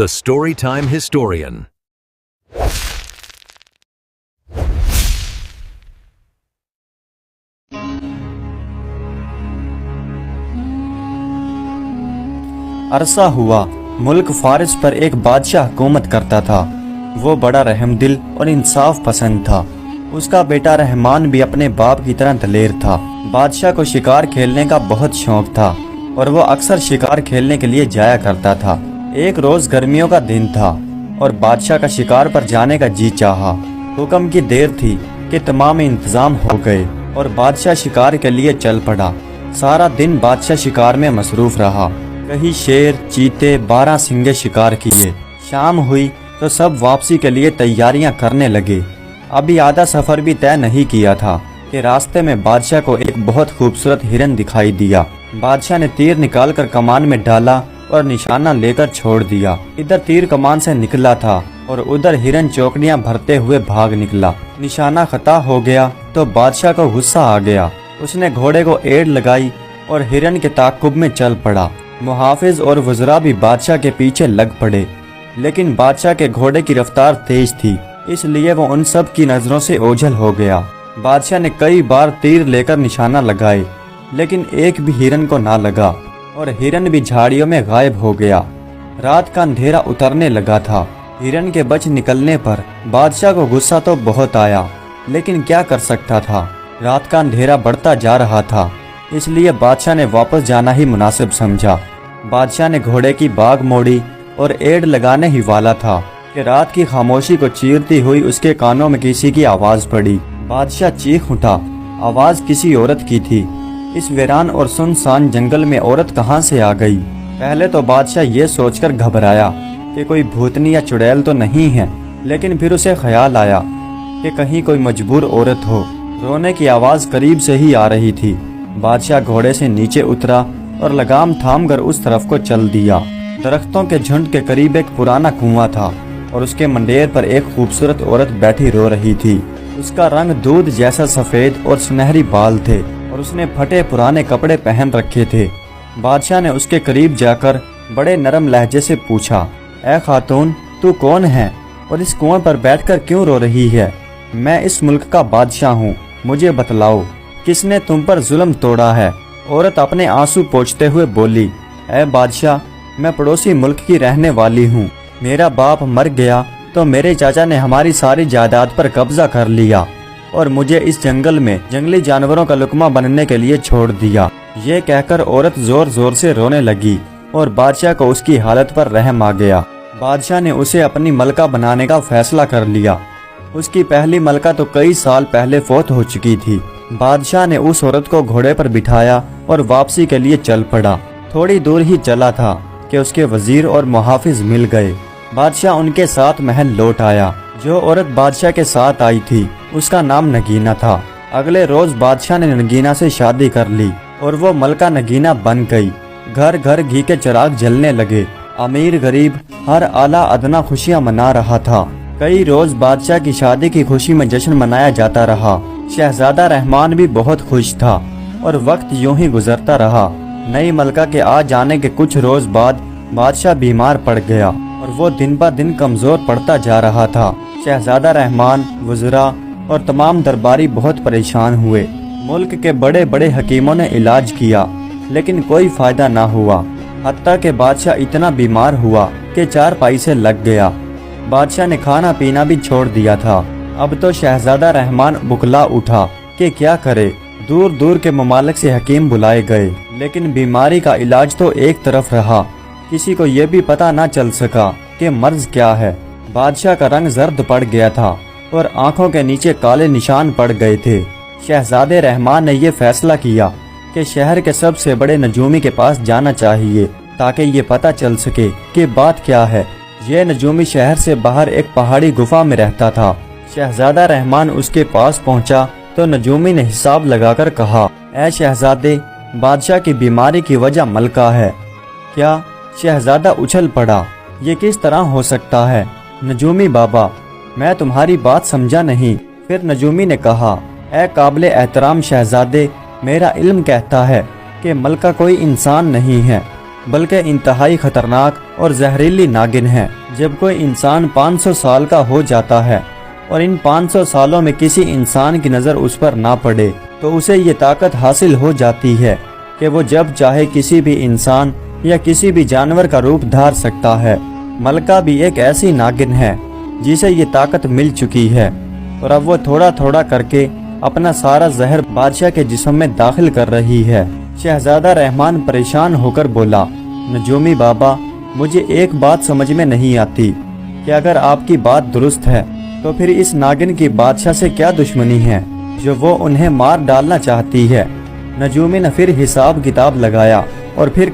The Storytime Historian. عرصہ ہوا ملک فارس پر ایک بادشاہ حکومت کرتا تھا۔ وہ بڑا رحم دل اور انصاف پسند تھا۔ اس کا بیٹا رحمان بھی اپنے باپ کی طرح دلیر تھا۔ بادشاہ کو شکار کھیلنے کا بہت شوق تھا اور وہ اکثر شکار کھیلنے کے لیے جایا کرتا تھا۔ ایک روز گرمیوں کا دن تھا اور بادشاہ کا شکار پر جانے کا جی چاہا۔ حکم کی دیر تھی کہ تمام انتظام ہو گئے اور بادشاہ شکار کے لیے چل پڑا۔ سارا دن بادشاہ شکار میں مصروف رہا۔ کہیں شیر، چیتے، 12 سنگے شکار کیے۔ شام ہوئی تو سب واپسی کے لیے تیاریاں کرنے لگے۔ ابھی آدھا سفر بھی طے نہیں کیا تھا کہ راستے میں بادشاہ کو ایک بہت خوبصورت ہرن دکھائی دیا۔ بادشاہ نے تیر نکال کر کمان میں ڈالا اور نشانہ لے کر چھوڑ دیا۔ ادھر تیر کمان سے نکلا تھا اور ادھر ہرن چوکڑیاں بھرتے ہوئے بھاگ نکلا۔ نشانہ خطا ہو گیا تو بادشاہ کو غصہ آ گیا۔ اس نے گھوڑے کو ایڑ لگائی اور ہرن کے تعاقب میں چل پڑا۔ محافظ اور وزراء بھی بادشاہ کے پیچھے لگ پڑے، لیکن بادشاہ کے گھوڑے کی رفتار تیز تھی، اس لیے وہ ان سب کی نظروں سے اوجھل ہو گیا۔ بادشاہ نے کئی بار تیر لے کر نشانہ لگائے، لیکن ایک بھی ہرن کو نہ لگا اور ہرن بھی جھاڑیوں میں غائب ہو گیا۔ رات کا اندھیرا اترنے لگا تھا۔ ہرن کے بچ نکلنے پر بادشاہ کو غصہ تو بہت آیا، لیکن کیا کر سکتا تھا؟ رات کا اندھیرا بڑھتا جا رہا تھا، اس لیے بادشاہ نے واپس جانا ہی مناسب سمجھا۔ بادشاہ نے گھوڑے کی باگ موڑی اور ایڑ لگانے ہی والا تھا کہ رات کی خاموشی کو چیرتی ہوئی اس کے کانوں میں کسی کی آواز پڑی۔ بادشاہ چیخ اٹھا۔ آواز کسی عورت کی تھی۔ اس ویران اور سنسان جنگل میں عورت کہاں سے آ گئی؟ پہلے تو بادشاہ یہ سوچ کر گھبرایا کہ کوئی بھوتنی یا چڑیل تو نہیں ہے، لیکن پھر اسے خیال آیا کہ کہیں کوئی مجبور عورت ہو۔ رونے کی آواز قریب سے ہی آ رہی تھی۔ بادشاہ گھوڑے سے نیچے اترا اور لگام تھام کر اس طرف کو چل دیا۔ درختوں کے جھنڈ کے قریب ایک پرانا کنواں تھا اور اس کے منڈیر پر ایک خوبصورت عورت بیٹھی رو رہی تھی۔ اس کا رنگ دودھ جیسا سفید اور سنہری بال تھے اور اس نے پھٹے پرانے کپڑے پہن رکھے تھے۔ بادشاہ نے اس کے قریب جا کر بڑے نرم لہجے سے پوچھا، اے خاتون، تو کون ہے اور اس کنویں پر بیٹھ کر کیوں رو رہی ہے؟ میں اس ملک کا بادشاہ ہوں، مجھے بتلاؤ، کس نے تم پر ظلم توڑا ہے؟ عورت اپنے آنسو پوچھتے ہوئے بولی، اے بادشاہ، میں پڑوسی ملک کی رہنے والی ہوں۔ میرا باپ مر گیا تو میرے چاچا نے ہماری ساری جائیداد پر قبضہ کر لیا اور مجھے اس جنگل میں جنگلی جانوروں کا لقمہ بننے کے لیے چھوڑ دیا۔ یہ کہہ کر عورت زور زور سے رونے لگی اور بادشاہ کو اس کی حالت پر رحم آ گیا۔ بادشاہ نے اسے اپنی ملکہ بنانے کا فیصلہ کر لیا۔ اس کی پہلی ملکہ تو کئی سال پہلے فوت ہو چکی تھی۔ بادشاہ نے اس عورت کو گھوڑے پر بٹھایا اور واپسی کے لیے چل پڑا۔ تھوڑی دور ہی چلا تھا کہ اس کے وزیر اور محافظ مل گئے۔ بادشاہ ان کے ساتھ محل لوٹ آیا۔ جو عورت بادشاہ کے ساتھ آئی تھی اس کا نام نگینہ تھا۔ اگلے روز بادشاہ نے نگینہ سے شادی کر لی اور وہ ملکہ نگینہ بن گئی۔ گھر گھر گھی کے چراغ جلنے لگے۔ امیر غریب ہر اعلیٰ ادنا خوشیاں منا رہا تھا۔ کئی روز بادشاہ کی شادی کی خوشی میں جشن منایا جاتا رہا۔ شہزادہ رحمان بھی بہت خوش تھا اور وقت یوں ہی گزرتا رہا۔ نئی ملکہ کے آ جانے کے کچھ روز بعد بادشاہ بیمار پڑ گیا اور وہ دن بہ دن کمزور پڑتا جا رہا تھا۔ شہزادہ رحمان، وزراء اور تمام درباری بہت پریشان ہوئے۔ ملک کے بڑے بڑے حکیموں نے علاج کیا، لیکن کوئی فائدہ نہ ہوا، حتیٰ کہ بادشاہ اتنا بیمار ہوا کہ چارپائی سے لگ گیا۔ بادشاہ نے کھانا پینا بھی چھوڑ دیا تھا۔ اب تو شہزادہ رحمان بکلا اٹھا کہ کیا کرے۔ دور دور کے ممالک سے حکیم بلائے گئے، لیکن بیماری کا علاج تو ایک طرف رہا، کسی کو یہ بھی پتہ نہ چل سکا کہ مرض کیا ہے۔ بادشاہ کا رنگ زرد پڑ گیا تھا اور آنکھوں کے نیچے کالے نشان پڑ گئے تھے۔ شہزادے رحمان نے یہ فیصلہ کیا کہ شہر کے سب سے بڑے نجومی کے پاس جانا چاہیے تاکہ یہ پتہ چل سکے کہ بات کیا ہے۔ یہ نجومی شہر سے باہر ایک پہاڑی گفا میں رہتا تھا۔ شہزادہ رحمان اس کے پاس پہنچا تو نجومی نے حساب لگا کر کہا، اے شہزادے، بادشاہ کی بیماری کی وجہ ملکہ ہے۔ کیا؟ شہزادہ اچھل پڑا، یہ کس طرح ہو سکتا ہے؟ نجومی بابا، میں تمہاری بات سمجھا نہیں۔ پھر نجومی نے کہا، اے قابل احترام شہزادے، میرا علم کہتا ہے کہ ملکہ کوئی انسان نہیں ہے، بلکہ انتہائی خطرناک اور زہریلی ناگن ہے۔ جب کوئی انسان 500 سال کا ہو جاتا ہے اور ان 500 سالوں میں کسی انسان کی نظر اس پر نہ پڑے تو اسے یہ طاقت حاصل ہو جاتی ہے کہ وہ جب چاہے کسی بھی انسان یا کسی بھی جانور کا روپ دھار سکتا ہے۔ ملکہ بھی ایک ایسی ناگن ہے جسے یہ طاقت مل چکی ہے اور اب وہ تھوڑا تھوڑا کر کے اپنا سارا زہر بادشاہ کے جسم میں داخل کر رہی ہے۔ شہزادہ رحمان پریشان ہو کر بولا، نجومی بابا، مجھے ایک بات سمجھ میں نہیں آتی کہ اگر آپ کی بات درست ہے تو پھر اس ناگن کی بادشاہ سے کیا دشمنی ہے جو وہ انہیں مار ڈالنا چاہتی ہے۔ نجومی نے پھر حساب کتاب لگایا اور پھر